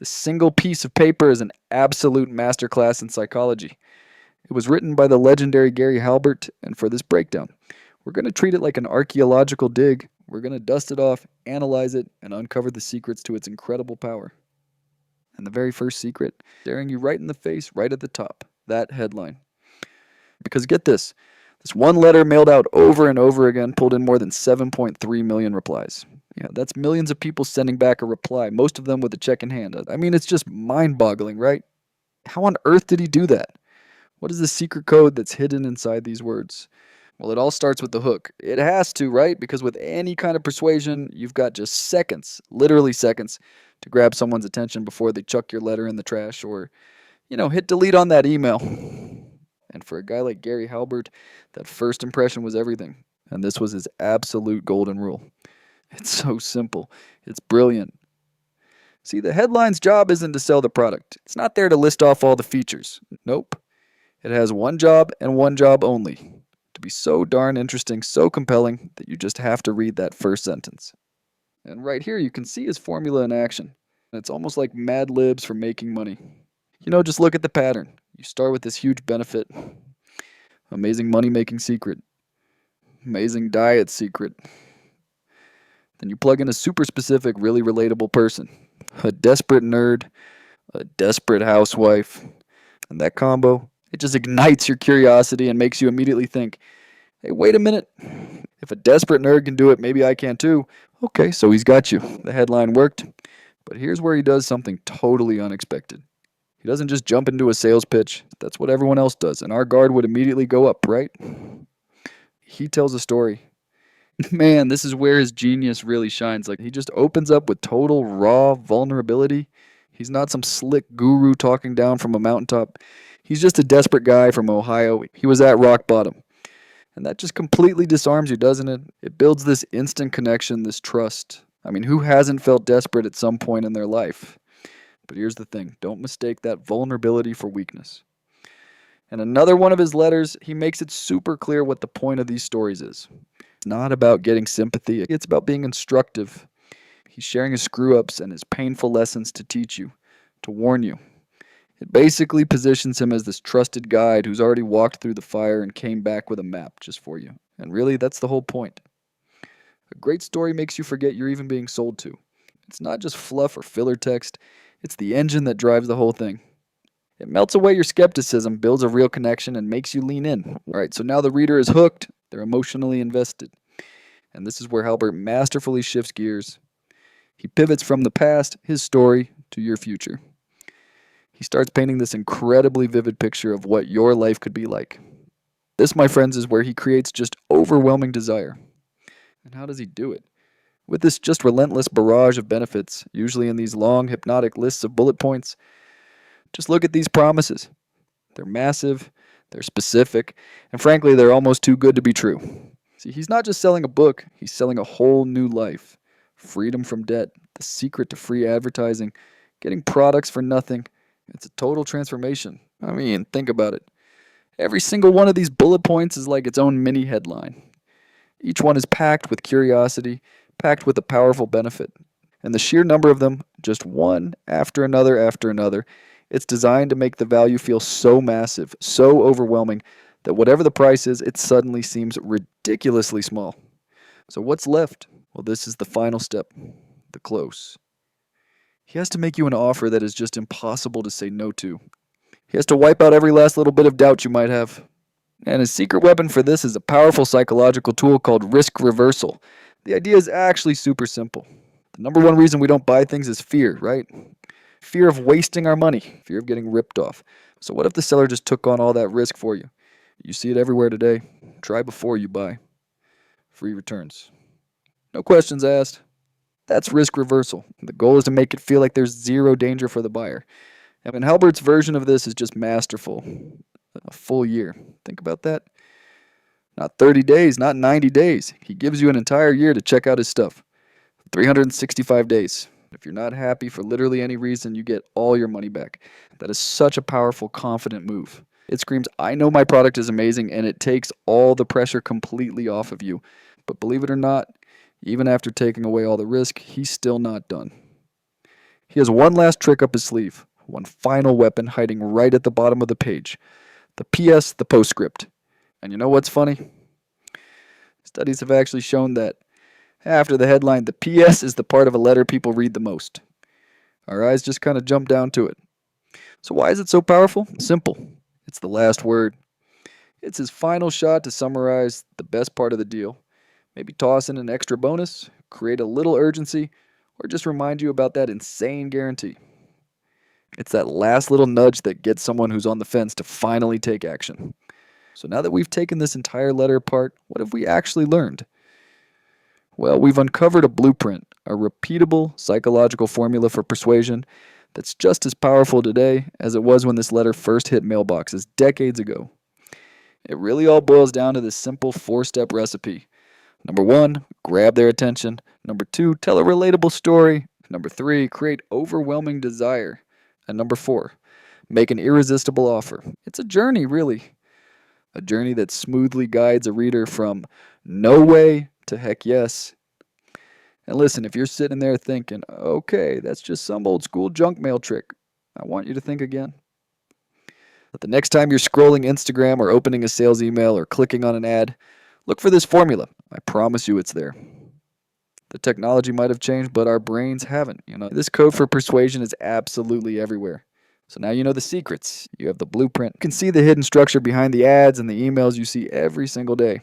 The single piece of paper is an absolute masterclass in psychology. It was written by the legendary Gary Halbert, and for this breakdown, we're going to treat it like an archaeological dig. We're going to dust it off, analyze it, and uncover the secrets to its incredible power. And the very first secret, staring you right in the face, right at the top, that headline. Because get this one letter mailed out over and over again pulled in more than 7.3 million replies. Yeah, that's millions of people sending back a reply, most of them with a check in hand. I mean, it's just mind boggling, right? How on earth did he do that? What is the secret code that's hidden inside these words? Well, it all starts with the hook. It has to, right? Because with any kind of persuasion, you've got just seconds, literally seconds, to grab someone's attention before they chuck your letter in the trash or, hit delete on that email. And for a guy like Gary Halbert, that first impression was everything. And this was his absolute golden rule. It's so simple. It's brilliant. See, the headline's job isn't to sell the product. It's not there to list off all the features. Nope. It has one job and one job only. To be so darn interesting, so compelling, that you just have to read that first sentence. And right here you can see his formula in action. It's almost like Mad Libs for making money. Just look at the pattern. You start with this huge benefit. Amazing money-making secret. Amazing diet secret. Then you plug in a super specific, really relatable person. A desperate nerd, a desperate housewife. And that combo, it just ignites your curiosity and makes you immediately think, hey, wait a minute. If a desperate nerd can do it, maybe I can too. Okay, so he's got you. The headline worked. But here's where he does something totally unexpected. He doesn't just jump into a sales pitch. That's what everyone else does, and our guard would immediately go up, right? He tells a story. Man, this is where his genius really shines. Like, he just opens up with total raw vulnerability. He's not some slick guru talking down from a mountaintop. He's just a desperate guy from Ohio. He was at rock bottom. And that just completely disarms you, doesn't it? It builds this instant connection, this trust. I mean, who hasn't felt desperate at some point in their life? But here's the thing, don't mistake that vulnerability for weakness. And another one of his letters, he makes it super clear what the point of these stories is. It's not about getting sympathy, it's about being instructive. He's sharing his screw-ups and his painful lessons to teach you, to warn you. It basically positions him as this trusted guide who's already walked through the fire and came back with a map just for you. And really, that's the whole point. A great story makes you forget you're even being sold to. It's not just fluff or filler text. It's the engine that drives the whole thing. It melts away your skepticism, builds a real connection, and makes you lean in. All right, so now the reader is hooked. They're emotionally invested. And this is where Halbert masterfully shifts gears. He pivots from the past, his story, to your future. He starts painting this incredibly vivid picture of what your life could be like. This, my friends, is where he creates just overwhelming desire. And how does he do it? With this just relentless barrage of benefits, usually in these long, hypnotic lists of bullet points. Just look at these promises. They're massive, they're specific, and frankly, they're almost too good to be true. See, he's not just selling a book, he's selling a whole new life. Freedom from debt, the secret to free advertising, getting products for nothing. It's a total transformation. I mean, think about it. Every single one of these bullet points is like its own mini headline. Each one is packed with curiosity, packed with a powerful benefit. And the sheer number of them, just one after another, it's designed to make the value feel so massive, so overwhelming, that whatever the price is, it suddenly seems ridiculously small. So what's left? Well, this is the final step, the close. He has to make you an offer that is just impossible to say no to. He has to wipe out every last little bit of doubt you might have. And his secret weapon for this is a powerful psychological tool called risk reversal. The idea is actually super simple. The number one reason we don't buy things is fear, right? Fear of wasting our money, fear of getting ripped off. So what if the seller just took on all that risk for you? You see it everywhere today. Try before you buy. Free returns. No questions asked. That's risk reversal. The goal is to make it feel like there's zero danger for the buyer. And Halbert's version of this is just masterful. A full year. Think about that. Not 30 days, not 90 days. He gives you an entire year to check out his stuff. 365 days. If you're not happy for literally any reason, you get all your money back. That is such a powerful, confident move. It screams, I know my product is amazing, and it takes all the pressure completely off of you. But believe it or not, even after taking away all the risk, he's still not done. He has one last trick up his sleeve, one final weapon hiding right at the bottom of the page. The PS, the postscript. And you know what's funny? Studies have actually shown that after the headline, the PS is the part of a letter people read the most. Our eyes just kind of jump down to it. So why is it so powerful? Simple. It's the last word. It's his final shot to summarize the best part of the deal. Maybe toss in an extra bonus, create a little urgency, or just remind you about that insane guarantee. It's that last little nudge that gets someone who's on the fence to finally take action. So now that we've taken this entire letter apart, what have we actually learned? Well, we've uncovered a blueprint, a repeatable psychological formula for persuasion that's just as powerful today as it was when this letter first hit mailboxes decades ago. It really all boils down to this simple 4-step recipe. Number 1, grab their attention. Number 2, tell a relatable story. Number 3, create overwhelming desire. And number 4, make an irresistible offer. It's a journey, really. A journey that smoothly guides a reader from no way to heck yes. And listen, if you're sitting there thinking, okay, that's just some old school junk mail trick, I want you to think again. But the next time you're scrolling Instagram or opening a sales email or clicking on an ad, look for this formula. I promise you it's there. The technology might have changed, but our brains haven't. This code for persuasion is absolutely everywhere. So now you know the secrets. You have the blueprint. You can see the hidden structure behind the ads and the emails you see every single day.